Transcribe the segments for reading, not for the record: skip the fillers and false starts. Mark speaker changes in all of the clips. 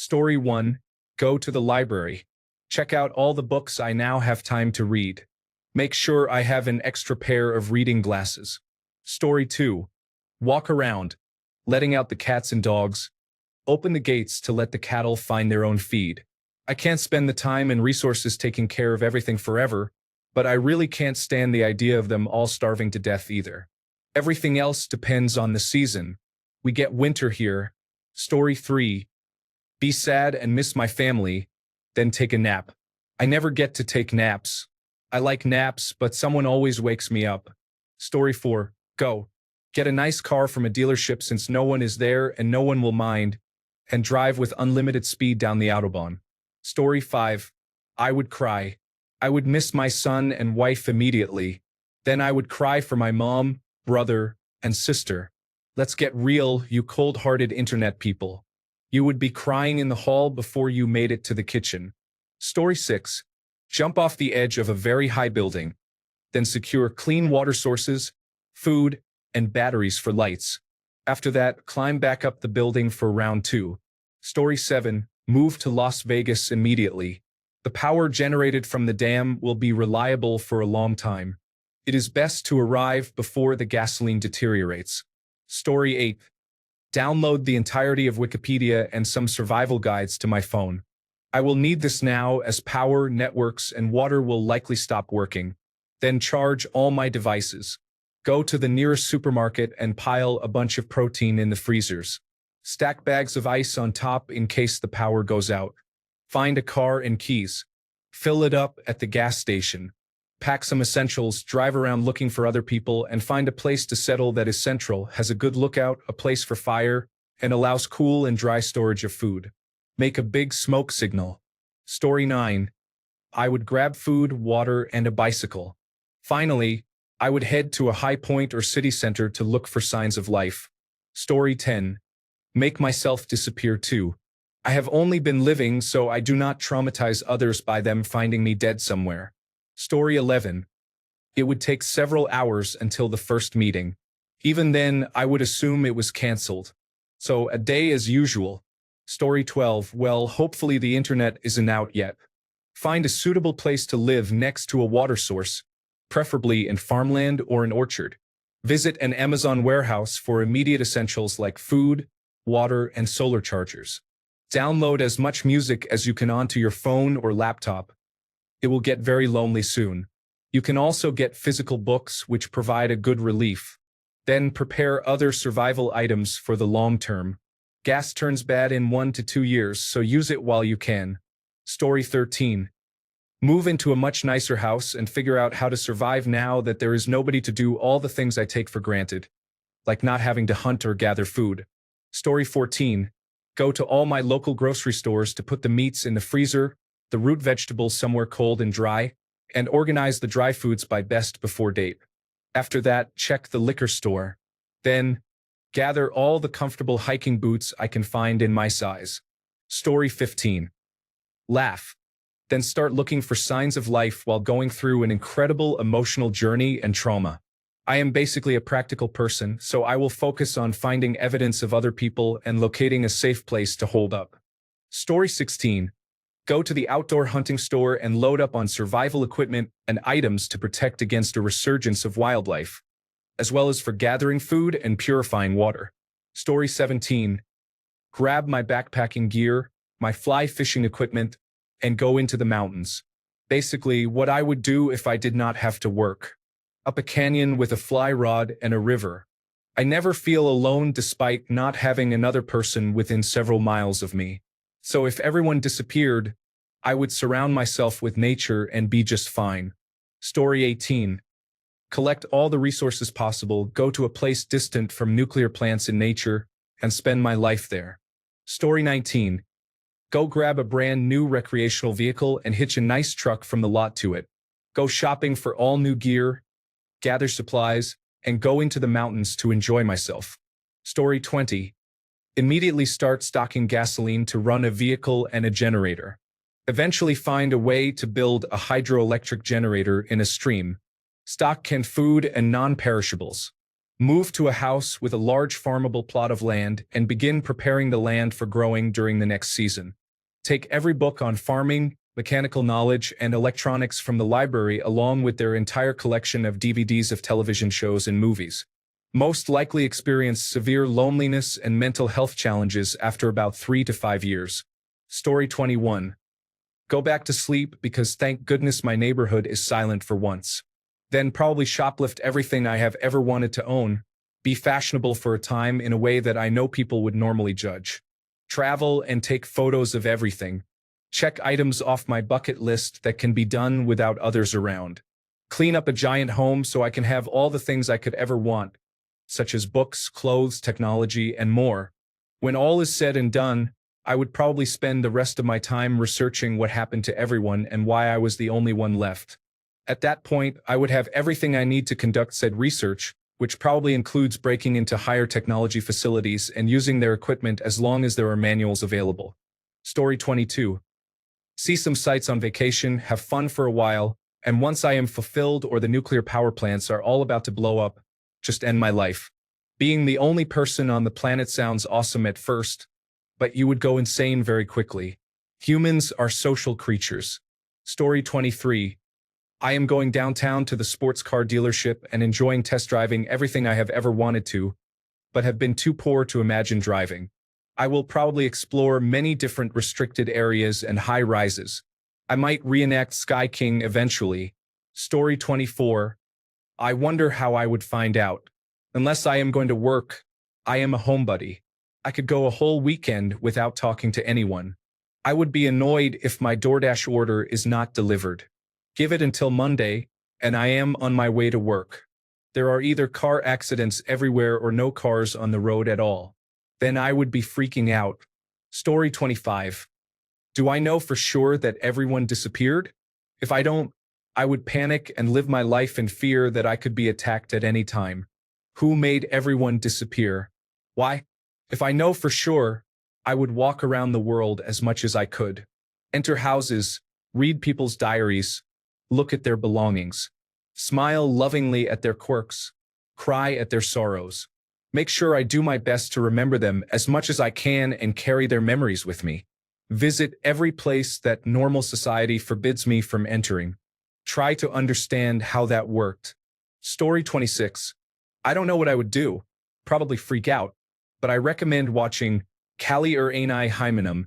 Speaker 1: Story 1. Go to the library. Check out all the books I now have time to read. Make sure I have an extra pair of reading glasses. Story 2. Walk around, letting out the cats and dogs. Open the gates to let the cattle find their own feed. I can't spend the time and resources taking care of everything forever, but I really can't stand the idea of them all starving to death either. Everything else depends on the season. We get winter here. Story 3. Be sad and miss my family, then take a nap. I never get to take naps. I like naps, but someone always wakes me up. Story 4. Go. Get a nice car from a dealership since no one is there and no one will mind, and drive with unlimited speed down the Autobahn. Story 5. I would cry. I would miss my son and wife immediately. Then I would cry for my mom, brother, and sister. Let's get real, you cold-hearted internet people. You would be crying in the hall before you made it to the kitchen. Story 6. Jump off the edge of a very high building. Then secure clean water sources, food, and batteries for lights. After that, climb back up the building for round 2. Story 7. Move to Las Vegas immediately. The power generated from the dam will be reliable for a long time. It is best to arrive before the gasoline deteriorates. Story 8. Download the entirety of Wikipedia and some survival guides to my phone. I will need this now as power, networks, and water will likely stop working. Then charge all my devices. Go to the nearest supermarket and pile a bunch of protein in the freezers. Stack bags of ice on top in case the power goes out. Find a car and keys. Fill it up at the gas station. Pack some essentials, drive around looking for other people, and find a place to settle that is central, has a good lookout, a place for fire, and allows cool and dry storage of food. Make a big smoke signal. Story 9. I would grab food, water, and a bicycle. Finally, I would head to a high point or city center to look for signs of life. Story 10. Make myself disappear too. I have only been living so I do not traumatize others by them finding me dead somewhere. Story 11. It would take several hours until the first meeting. Even then, I would assume it was canceled. So a day as usual. Story 12. Well, hopefully the internet isn't out yet. Find a suitable place to live next to a water source, preferably in farmland or an orchard. Visit an Amazon warehouse for immediate essentials like food, water, and solar chargers. Download as much music as you can onto your phone or laptop. It will get very lonely soon. You can also get physical books which provide a good relief. Then prepare other survival items for the long term. Gas turns bad in 1 to 2 years, so use it while you can. Story 13. Move into a much nicer house and figure out how to survive now that there is nobody to do all the things I take for granted, like not having to hunt or gather food. Story 14. Go to all my local grocery stores to put the meats in the freezer, the root vegetables somewhere cold and dry, and organize the dry foods by best before date. After that, check the liquor store. Then, gather all the comfortable hiking boots I can find in my size. Story 15. Laugh. Then start looking for signs of life while going through an incredible emotional journey and trauma. I am basically a practical person, so I will focus on finding evidence of other people and locating a safe place to hold up. Story 16. Go to the outdoor hunting store and load up on survival equipment and items to protect against a resurgence of wildlife, as well as for gathering food and purifying water. Story 17. Grab my backpacking gear, my fly fishing equipment, and go into the mountains. Basically, what I would do if I did not have to work. Up a canyon with a fly rod and a river. I never feel alone despite not having another person within several miles of me. So if everyone disappeared, I would surround myself with nature and be just fine. Story 18. Collect all the resources possible, go to a place distant from nuclear plants in nature, and spend my life there. Story 19. Go grab a brand new recreational vehicle and hitch a nice truck from the lot to it. Go shopping for all new gear, gather supplies, and go into the mountains to enjoy myself. Story 20. Immediately start stocking gasoline to run a vehicle and a generator. Eventually find a way to build a hydroelectric generator in a stream. Stock canned food and non-perishables. Move to a house with a large farmable plot of land and begin preparing the land for growing during the next season. Take every book on farming, mechanical knowledge, and electronics from the library along with their entire collection of DVDs of television shows and movies. Most likely experience severe loneliness and mental health challenges after about 3 to 5 years. Story 21. Go back to sleep because thank goodness my neighborhood is silent for once. Then probably shoplift everything I have ever wanted to own, be fashionable for a time in a way that I know people would normally judge. Travel and take photos of everything. Check items off my bucket list that can be done without others around. Clean up a giant home so I can have all the things I could ever want, such as books, clothes, technology, and more. When all is said and done, I would probably spend the rest of my time researching what happened to everyone and why I was the only one left. At that point, I would have everything I need to conduct said research, which probably includes breaking into higher technology facilities and using their equipment as long as there are manuals available. Story 22. See some sights on vacation, have fun for a while, and once I am fulfilled or the nuclear power plants are all about to blow up, just end my life. Being the only person on the planet sounds awesome at first, but you would go insane very quickly. Humans are social creatures. Story 23. I am going downtown to the sports car dealership and enjoying test driving everything I have ever wanted to, but have been too poor to imagine driving. I will probably explore many different restricted areas and high rises. I might reenact Sky King eventually. Story 24. I wonder how I would find out. Unless I am going to work, I am a homebody. I could go a whole weekend without talking to anyone. I would be annoyed if my DoorDash order is not delivered. Give it until Monday, and I am on my way to work. There are either car accidents everywhere or no cars on the road at all. Then I would be freaking out. Story 25. Do I know for sure that everyone disappeared? If I don't, I would panic and live my life in fear that I could be attacked at any time. Who made everyone disappear? Why? If I know for sure, I would walk around the world as much as I could. Enter houses, read people's diaries, look at their belongings, smile lovingly at their quirks, cry at their sorrows. Make sure I do my best to remember them as much as I can and carry their memories with me. Visit every place that normal society forbids me from entering. Try to understand how that worked. Story 26. I don't know what I would do. Probably freak out. But I recommend watching Kalli Einai Heiminum,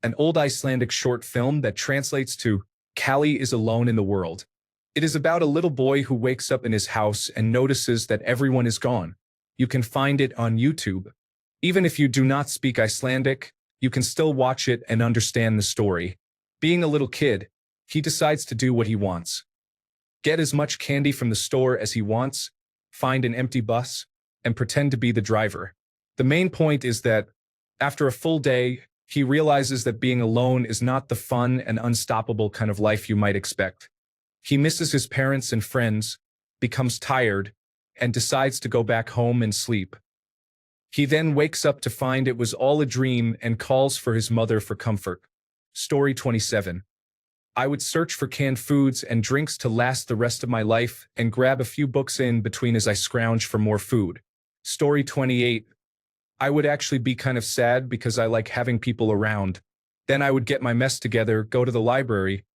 Speaker 1: an old Icelandic short film that translates to Kalli is alone in the world. It is about a little boy who wakes up in his house and notices that everyone is gone. You can find it on YouTube. Even if you do not speak Icelandic, you can still watch it and understand the story. Being a little kid, he decides to do what he wants. Get as much candy from the store as he wants, find an empty bus, and pretend to be the driver. The main point is that, after a full day, he realizes that being alone is not the fun and unstoppable kind of life you might expect. He misses his parents and friends, becomes tired, and decides to go back home and sleep. He then wakes up to find it was all a dream and calls for his mother for comfort. Story 27. I would search for canned foods and drinks to last the rest of my life and grab a few books in between as I scrounge for more food. Story 28. I would actually be kind of sad because I like having people around. Then I would get my mess together, go to the library,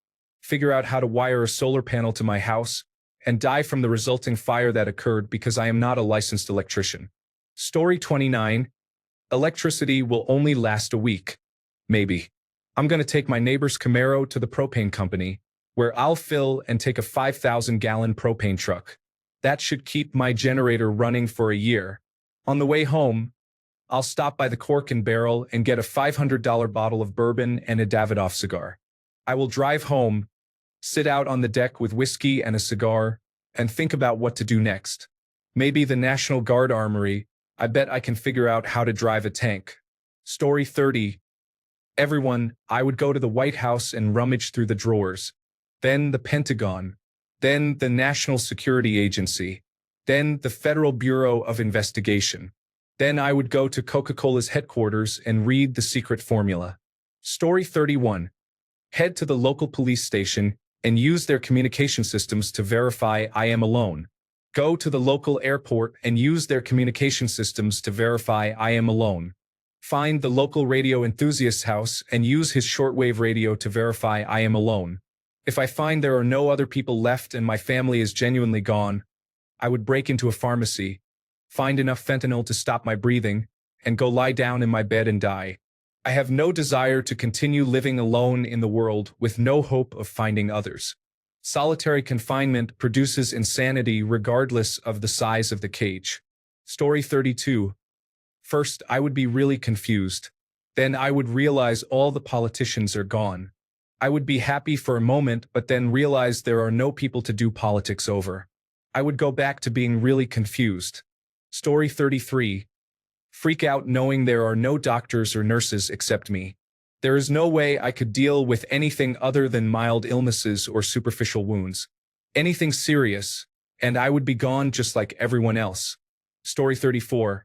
Speaker 1: figure out how to wire a solar panel to my house, and die from the resulting fire that occurred because I am not a licensed electrician. Story 29. Electricity will only last a week. Maybe. I'm going to take my neighbor's Camaro to the propane company, where I'll fill and take a 5,000-gallon propane truck. That should keep my generator running for a year. On the way home, I'll stop by the Cork and Barrel and get a $500 bottle of bourbon and a Davidoff cigar. I will drive home, sit out on the deck with whiskey and a cigar, and think about what to do next. Maybe the National Guard Armory. I bet I can figure out how to drive a tank. Story 30. Everyone, I would go to the White House and rummage through the drawers. Then the Pentagon. Then the National Security Agency. Then the Federal Bureau of Investigation. Then I would go to Coca-Cola's headquarters and read the secret formula. Story 31. Head to the local police station and use their communication systems to verify I am alone. Go to the local airport and use their communication systems to verify I am alone. Find the local radio enthusiast's house and use his shortwave radio to verify I am alone. If I find there are no other people left and my family is genuinely gone, I would break into a pharmacy, find enough fentanyl to stop my breathing, and go lie down in my bed and die. I have no desire to continue living alone in the world with no hope of finding others. Solitary confinement produces insanity regardless of the size of the cage. Story 32. First, I would be really confused. Then I would realize all the politicians are gone. I would be happy for a moment, but then realize there are no people to do politics over. I would go back to being really confused. Story 33. Freak out knowing there are no doctors or nurses except me. There is no way I could deal with anything other than mild illnesses or superficial wounds. Anything serious, and I would be gone just like everyone else. Story 34.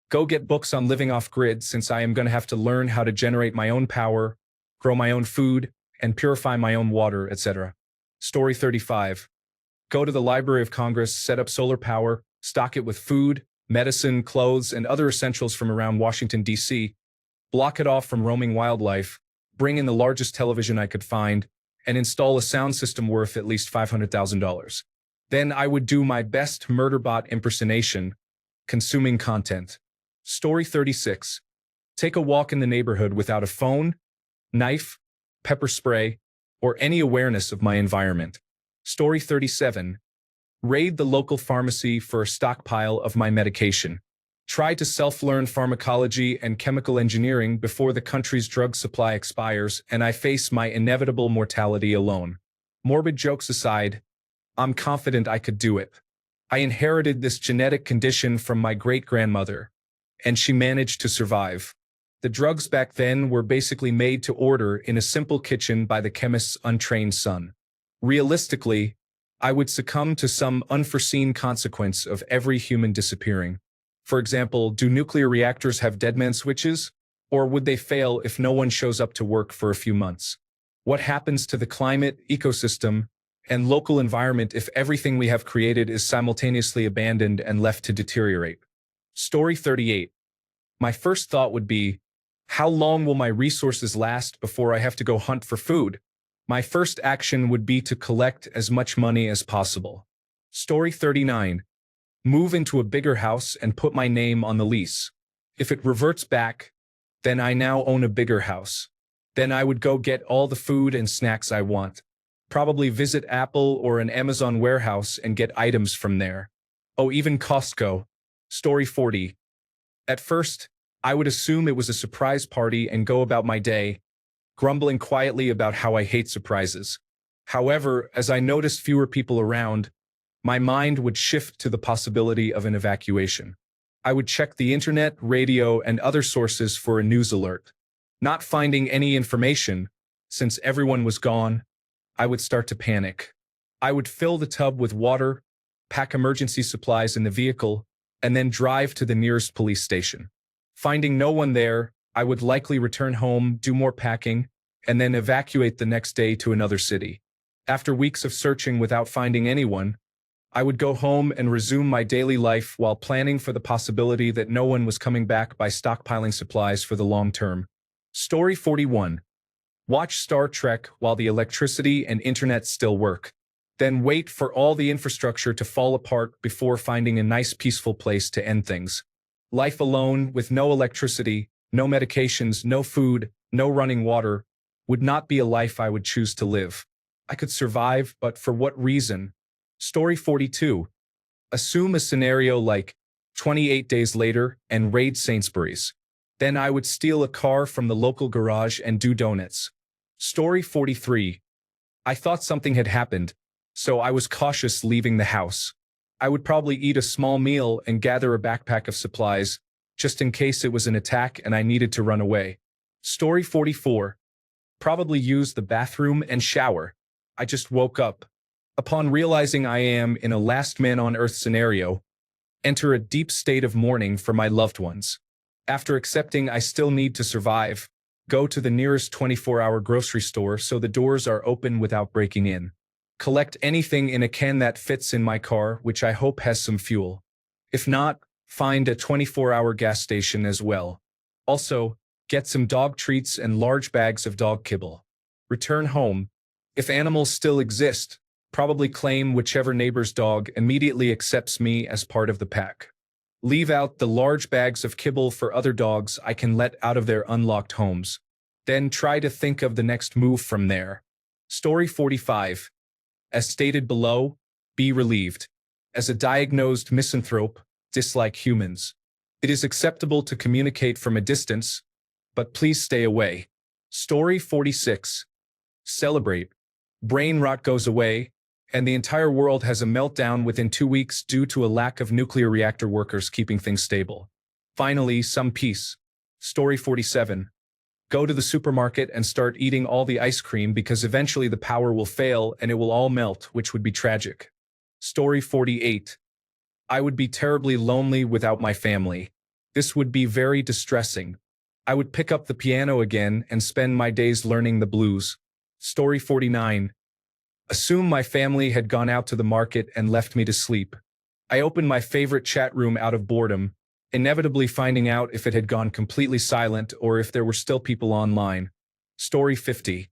Speaker 1: Go get books on living off-grid since I am going to have to learn how to generate my own power, grow my own food, and purify my own water, etc. Story 35. Go to the Library of Congress, set up solar power, stock it with food, medicine, clothes, and other essentials from around Washington, D.C., block it off from roaming wildlife, bring in the largest television I could find, and install a sound system worth at least $500,000. Then I would do my best murderbot impersonation, consuming content. Story 36. Take a walk in the neighborhood without a phone, knife, pepper spray, or any awareness of my environment. Story 37. Raid the local pharmacy for a stockpile of my medication. Try to self-learn pharmacology and chemical engineering before the country's drug supply expires and I face my inevitable mortality alone. Morbid jokes aside, I'm confident I could do it. I inherited this genetic condition from my great-grandmother, and she managed to survive. The drugs back then were basically made to order in a simple kitchen by the chemist's untrained son. Realistically, I would succumb to some unforeseen consequence of every human disappearing. For example, do nuclear reactors have deadman switches? Or would they fail if no one shows up to work for a few months? What happens to the climate, ecosystem, and local environment if everything we have created is simultaneously abandoned and left to deteriorate? Story 38. My first thought would be, how long will my resources last before I have to go hunt for food? My first action would be to collect as much money as possible. Story 39. Move into a bigger house and put my name on the lease. If it reverts back, then I now own a bigger house. Then I would go get all the food and snacks I want. Probably visit Apple or an Amazon warehouse and get items from there. Oh, even Costco. Story 40. At first, I would assume it was a surprise party and go about my day, grumbling quietly about how I hate surprises. However, as I noticed fewer people around, my mind would shift to the possibility of an evacuation. I would check the internet, radio, and other sources for a news alert. Not finding any information, since everyone was gone, I would start to panic. I would fill the tub with water, pack emergency supplies in the vehicle, and then drive to the nearest police station. Finding no one there, I would likely return home, do more packing, and then evacuate the next day to another city. After weeks of searching without finding anyone, I would go home and resume my daily life while planning for the possibility that no one was coming back by stockpiling supplies for the long term. Story 41. Watch Star Trek while the electricity and internet still work. Then wait for all the infrastructure to fall apart before finding a nice peaceful place to end things. Life alone, with no electricity, no medications, no food, no running water, would not be a life I would choose to live. I could survive, but for what reason? Story 42. Assume a scenario like 28 days later and raid Sainsbury's. Then I would steal a car from the local garage and do donuts. Story 43. I thought something had happened, so I was cautious leaving the house. I would probably eat a small meal and gather a backpack of supplies, just in case it was an attack and I needed to run away. Story 44. Probably use the bathroom and shower. I just woke up. Upon realizing I am in a last man on earth scenario, enter a deep state of mourning for my loved ones. After accepting I still need to survive, go to the nearest 24-hour grocery store so the doors are open without breaking in. Collect anything in a can that fits in my car, which I hope has some fuel. If not, find a 24-hour gas station as well. Also, get some dog treats and large bags of dog kibble. Return home. If animals still exist, probably claim whichever neighbor's dog immediately accepts me as part of the pack. Leave out the large bags of kibble for other dogs I can let out of their unlocked homes. Then try to think of the next move from there. Story 45. As stated below, be relieved. As a diagnosed misanthrope, dislike humans. It is acceptable to communicate from a distance, but please stay away. Story 46. Celebrate. Brain rot goes away, and the entire world has a meltdown within 2 weeks due to a lack of nuclear reactor workers keeping things stable. Finally, some peace. Story 47. Go to the supermarket and start eating all the ice cream because eventually the power will fail and it will all melt, which would be tragic. Story 48. I would be terribly lonely without my family. This would be very distressing. I would pick up the piano again and spend my days learning the blues. Story 49. Assume my family had gone out to the market and left me to sleep. I opened my favorite chat room out of boredom, inevitably finding out if it had gone completely silent or if there were still people online. Story 50.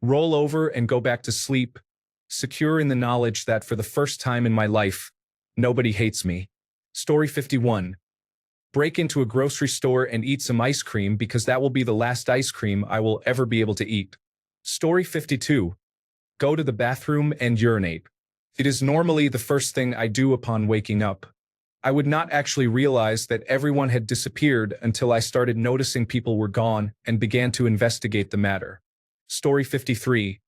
Speaker 1: Roll over and go back to sleep, secure in the knowledge that for the first time in my life, nobody hates me. Story 51. Break into a grocery store and eat some ice cream because that will be the last ice cream I will ever be able to eat. Story 52. Go to the bathroom and urinate. It is normally the first thing I do upon waking up. I would not actually realize that everyone had disappeared until I started noticing people were gone and began to investigate the matter. Story 53.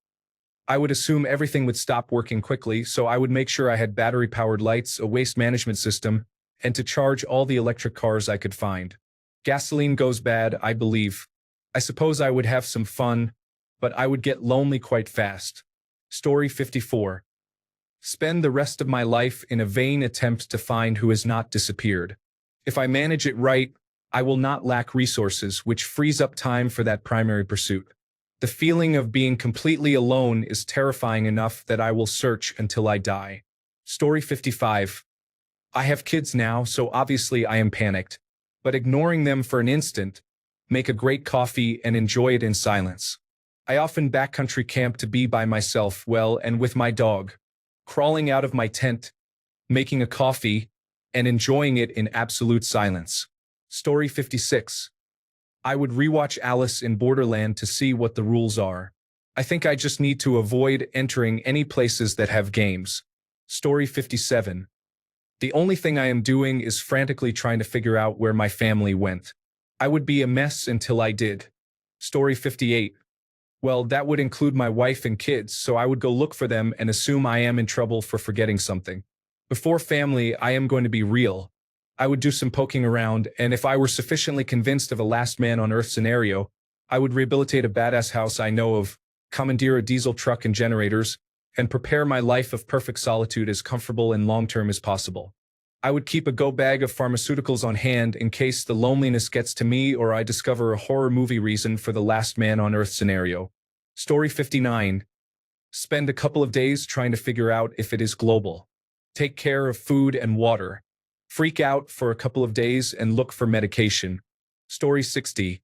Speaker 1: I would assume everything would stop working quickly, so I would make sure I had battery-powered lights, a waste management system, and to charge all the electric cars I could find. Gasoline goes bad, I believe. I suppose I would have some fun, but I would get lonely quite fast. Story 54. Spend the rest of my life in a vain attempt to find who has not disappeared. If I manage it right, I will not lack resources, which frees up time for that primary pursuit. The feeling of being completely alone is terrifying enough that I will search until I die. Story 55. I have kids now, so obviously I am panicked, but ignoring them for an instant, make a great coffee and enjoy it in silence. I often backcountry camp to be by myself, well, and with my dog, crawling out of my tent, making a coffee, and enjoying it in absolute silence. Story 56. I would rewatch Alice in Borderland to see what the rules are. I think I just need to avoid entering any places that have games. Story 57. The only thing I am doing is frantically trying to figure out where my family went. I would be a mess until I did. Story 58. Well, that would include my wife and kids, so I would go look for them and assume I am in trouble for forgetting something. Before family, I am going to be real. I would do some poking around, and if I were sufficiently convinced of a last man on Earth scenario, I would rehabilitate a badass house I know of, commandeer a diesel truck and generators, and prepare my life of perfect solitude as comfortable and long-term as possible. I would keep a go bag of pharmaceuticals on hand in case the loneliness gets to me or I discover a horror movie reason for the last man on Earth scenario. Story 59. Spend a couple of days trying to figure out if it is global. Take care of food and water. Freak out for a couple of days and look for medication. Story 60.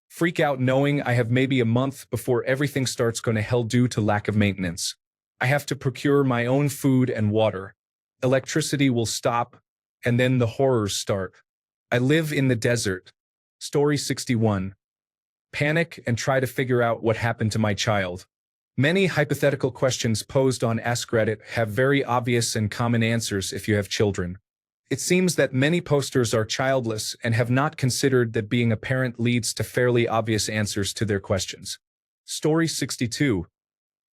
Speaker 1: Freak out knowing I have maybe a month before everything starts going to hell due to lack of maintenance. I have to procure my own food and water. Electricity will stop, and then the horrors start. I live in the desert. Story 61. Panic and try to figure out what happened to my child. Many hypothetical questions posed on AskReddit have very obvious and common answers if you have children. It seems that many posters are childless and have not considered that being a parent leads to fairly obvious answers to their questions. Story 62.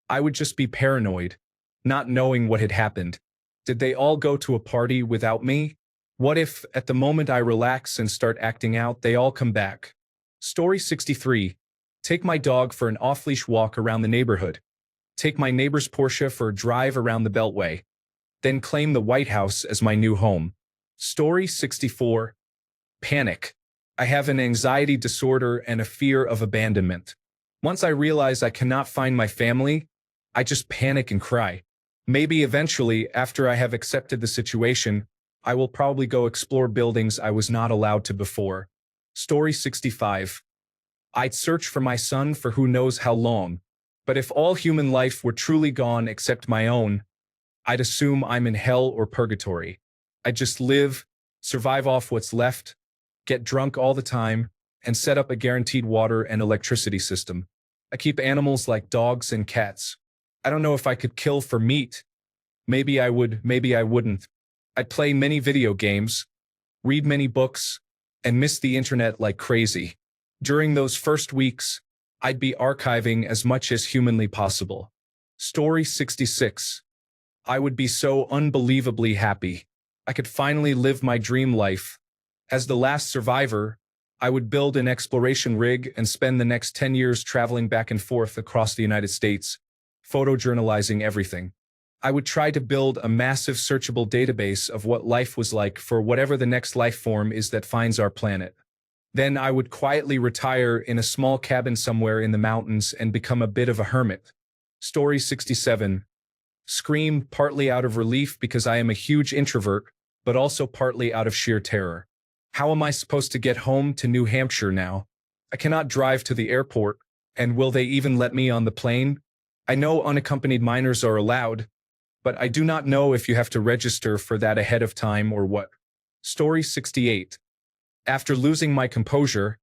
Speaker 1: I would just be paranoid, not knowing what had happened. Did they all go to a party without me? What if, at the moment I relax and start acting out, they all come back? Story 63. Take my dog for an off-leash walk around the neighborhood. Take my neighbor's Porsche for a drive around the Beltway. Then claim the White House as my new home. Story 64. Panic. I have an anxiety disorder and a fear of abandonment. Once I realize I cannot find my family, I just panic and cry. Maybe eventually, after I have accepted the situation, I will probably go explore buildings I was not allowed to before. Story 65. I'd search for my son for who knows how long, but if all human life were truly gone except my own, I'd assume I'm in hell or purgatory. I'd just live, survive off what's left, get drunk all the time, and set up a guaranteed water and electricity system. I keep animals like dogs and cats. I don't know if I could kill for meat. Maybe I would, maybe I wouldn't. I'd play many video games, read many books, and miss the internet like crazy. During those first weeks, I'd be archiving as much as humanly possible. Story 66. I would be so unbelievably happy. I could finally live my dream life. As the last survivor, I would build an exploration rig and spend the next 10 years traveling back and forth across the United States, photojournalizing everything. I would try to build a massive searchable database of what life was like for whatever the next life form is that finds our planet. Then I would quietly retire in a small cabin somewhere in the mountains and become a bit of a hermit. Story 67. Scream partly out of relief because I am a huge introvert, but also partly out of sheer terror. How am I supposed to get home to New Hampshire now? I cannot drive to the airport, and will they even let me on the plane? I know unaccompanied minors are allowed, but I do not know if you have to register for that ahead of time or what. Story 68. After losing my composure,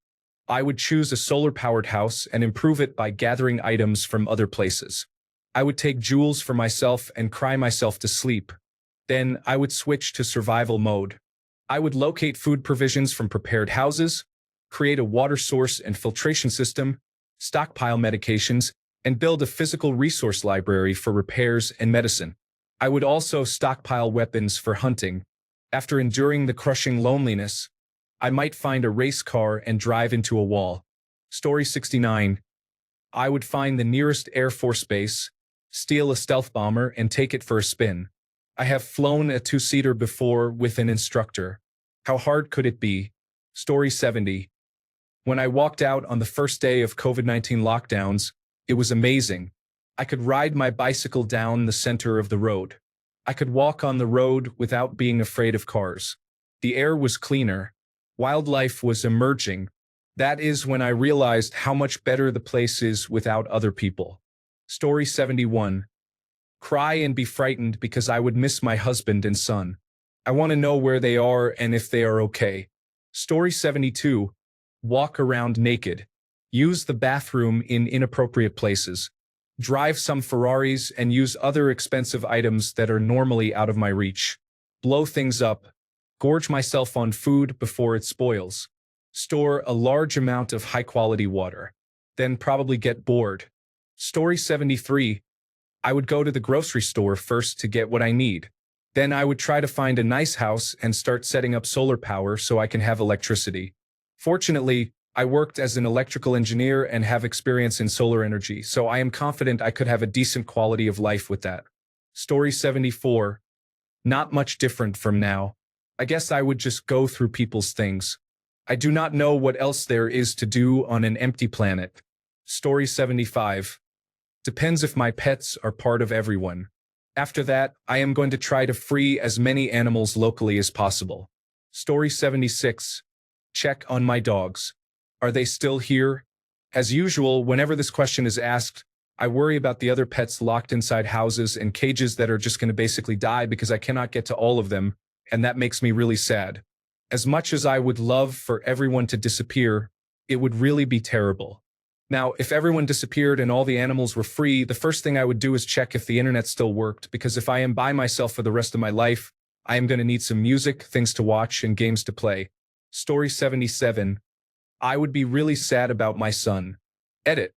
Speaker 1: I would choose a solar-powered house and improve it by gathering items from other places. I would take jewels for myself and cry myself to sleep. Then I would switch to survival mode. I would locate food provisions from prepared houses, create a water source and filtration system, stockpile medications, and build a physical resource library for repairs and medicine. I would also stockpile weapons for hunting. After enduring the crushing loneliness, I might find a race car and drive into a wall. Story 69. I would find the nearest Air Force base, steal a stealth bomber, and take it for a spin. I have flown a two-seater before with an instructor. How hard could it be? Story 70. When I walked out on the first day of COVID-19 lockdowns, it was amazing. I could ride my bicycle down the center of the road. I could walk on the road without being afraid of cars. The air was cleaner. Wildlife was emerging. That is when I realized how much better the place is without other people. Story 71. Cry and be frightened because I would miss my husband and son. I want to know where they are and if they are okay. Story 72. Walk around naked. Use the bathroom in inappropriate places. Drive some Ferraris and use other expensive items that are normally out of my reach. Blow things up. Gorge myself on food before it spoils. Store a large amount of high-quality water. Then probably get bored. Story 73. I would go to the grocery store first to get what I need. Then I would try to find a nice house and start setting up solar power so I can have electricity. Fortunately, I worked as an electrical engineer and have experience in solar energy, so I am confident I could have a decent quality of life with that. Story 74. Not much different from now. I guess I would just go through people's things. I do not know what else there is to do on an empty planet. Story 75. Depends if my pets are part of everyone. After that, I am going to try to free as many animals locally as possible. Story 76. Check on my dogs. Are they still here? As usual, whenever this question is asked, I worry about the other pets locked inside houses and cages that are just going to basically die because I cannot get to all of them, and that makes me really sad. As much as I would love for everyone to disappear, it would really be terrible. Now, if everyone disappeared and all the animals were free, the first thing I would do is check if the internet still worked, because if I am by myself for the rest of my life, I am going to need some music, things to watch, and games to play. Story 77. I would be really sad about my son. Edit.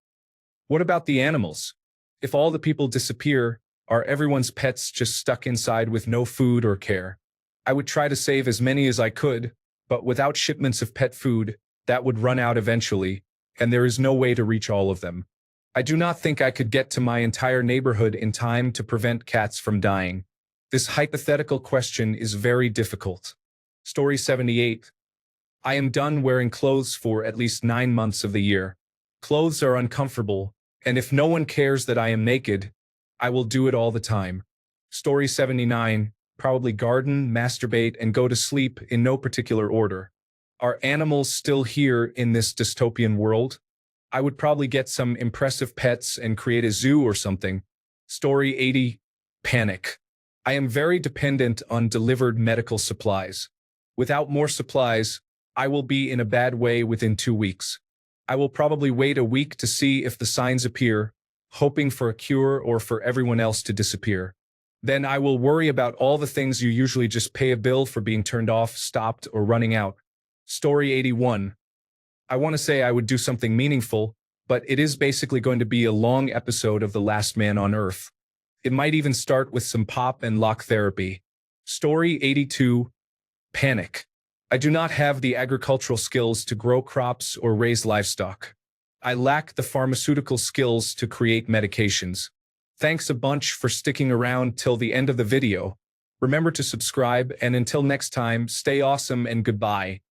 Speaker 1: What about the animals? If all the people disappear, are everyone's pets just stuck inside with no food or care? I would try to save as many as I could, but without shipments of pet food, that would run out eventually, and there is no way to reach all of them. I do not think I could get to my entire neighborhood in time to prevent cats from dying. This hypothetical question is very difficult. Story 78. I am done wearing clothes for at least 9 months of the year. Clothes are uncomfortable, and if no one cares that I am naked, I will do it all the time. Story 79, probably garden, masturbate, and go to sleep in no particular order. Are animals still here in this dystopian world? I would probably get some impressive pets and create a zoo or something. Story 80, panic. I am very dependent on delivered medical supplies. Without more supplies, I will be in a bad way within 2 weeks. I will probably wait a week to see if the signs appear, hoping for a cure or for everyone else to disappear. Then I will worry about all the things you usually just pay a bill for being turned off, stopped, or running out. Story 81. I want to say I would do something meaningful, but it is basically going to be a long episode of The Last Man on Earth. It might even start with some pop and lock therapy. Story 82. Panic. I do not have the agricultural skills to grow crops or raise livestock. I lack the pharmaceutical skills to create medications. Thanks a bunch for sticking around till the end of the video. Remember to subscribe, and until next time, stay awesome and goodbye.